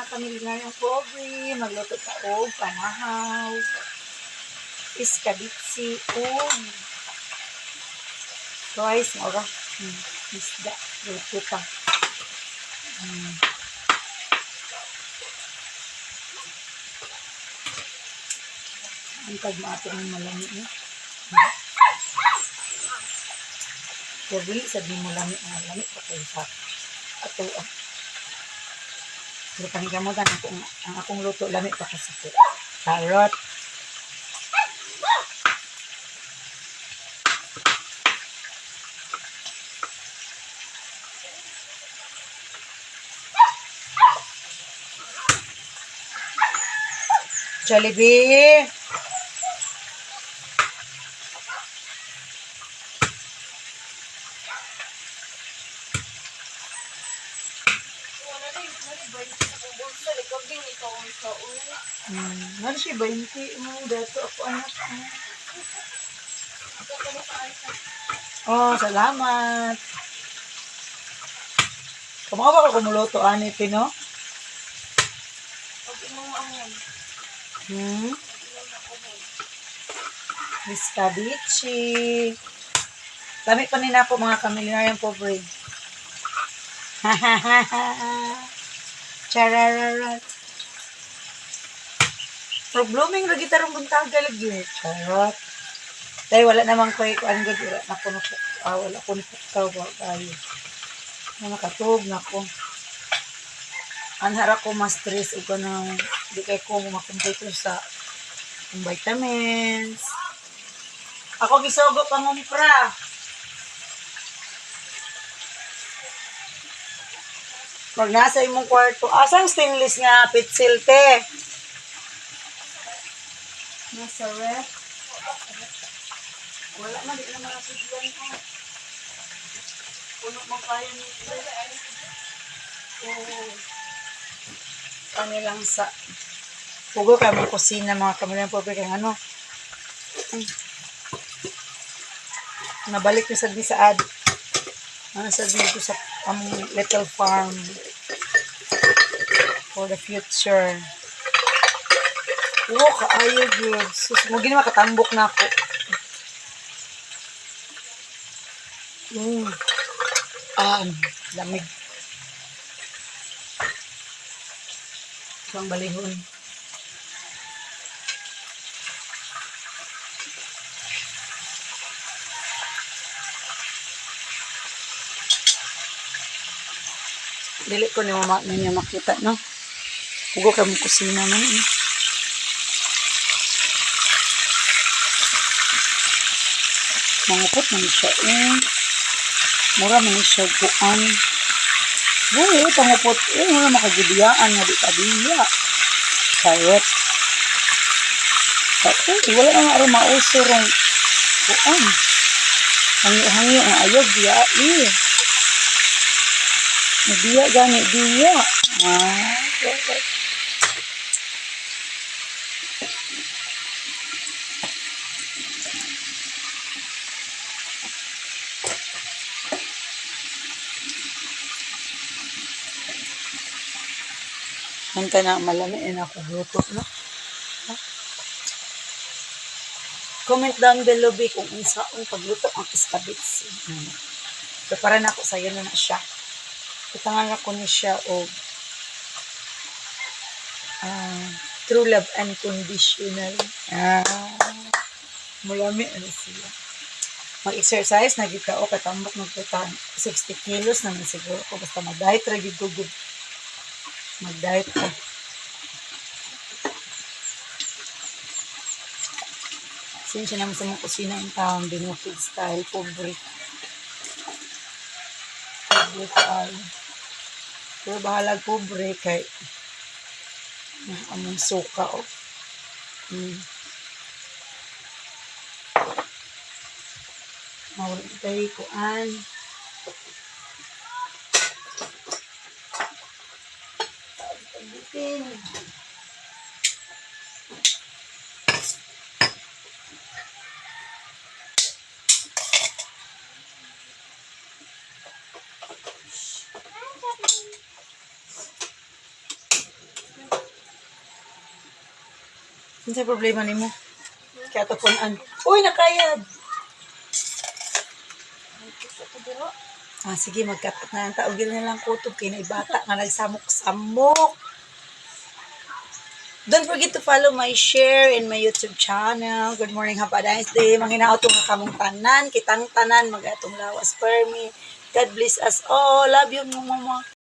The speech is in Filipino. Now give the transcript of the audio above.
mga kamilyang pobre, magluto ka og panahaw, iskabitsi, o rice, ora, isda, luto pa. Ang tagmaato ng malami, no? Kaya sabi mo lami pa kayo sa ato. Pero panigamutan ang akong luto, lami pa kasi ito. Carrot. Jollibee. Ano siya 20 mo dato ako anak mo. Oh, salamat. Kumawa ka kumuluto ani Pino? Miskabichi. Dami pa nina po mga kamilyang pobre. Charararat. Pero blooming lagi tarong buntaga lagi. Charot. Dahil wala namang ko'y kuan gud wala na kuno wala kuno kaw ba tayo. Nakatog na ko. Anhara ko mas stress ug kanang di kay ko makumpleto sa vitamins. Ako gisugo pangumpra. Pag nasa imong kwarto, asang stainless nga pitsil te? Nasa ref. Wala man, di naman nasudlan ko. Puno mo kaya nito. Oo. Kanilang sa pugo kayo mga kusina, mga kamilang pobre kaya ano. Nabalik ko sa saad. Ano sa dito sa little farm for the future. Oo, kaayo yun. Sus, mo gini makatambok na ako. Lamig. Isang balihon. Dili ko ninyo makita, no? Hugo ka mong kusina man. Mangupot man siya. Mura man siya kuan. Pangupot. Mura makagudiyaan nga di kadiya. Carrot. Wala nga rin mausurong kuan. Hangi ang ayog diya. Diya gani diya. Hanta na malamiin ako luto, no? Comment down below kung unsaong pagluto ang iskabitsi. Prepara na ako sayo na siya. Itangan ako ni siya o true love unconditional. Malami ano siya. Mag-exercise na kita o katambok magputan 60 kilos naman siguro ko basta mag-diet ragi gugud. Mag-diet ko. Siya naman sa mga kusina yung taong binukid style pobre. Pobre tayo. Pero bahalag pobre kay among suka o. Mawala tayo kuan. Ano sa problema ni mo? Kaya ito punan. Uy, nakayad! Sige, magkapat na ang taogil na lang kutob kay na ibata nga nagsamok-samok. Don't forget to follow my share in my YouTube channel. Good morning, have a nice day. Manginaot nga kamong tanan, kitang tanan, mag-atong lawas per me. God bless us all. Love you, mama.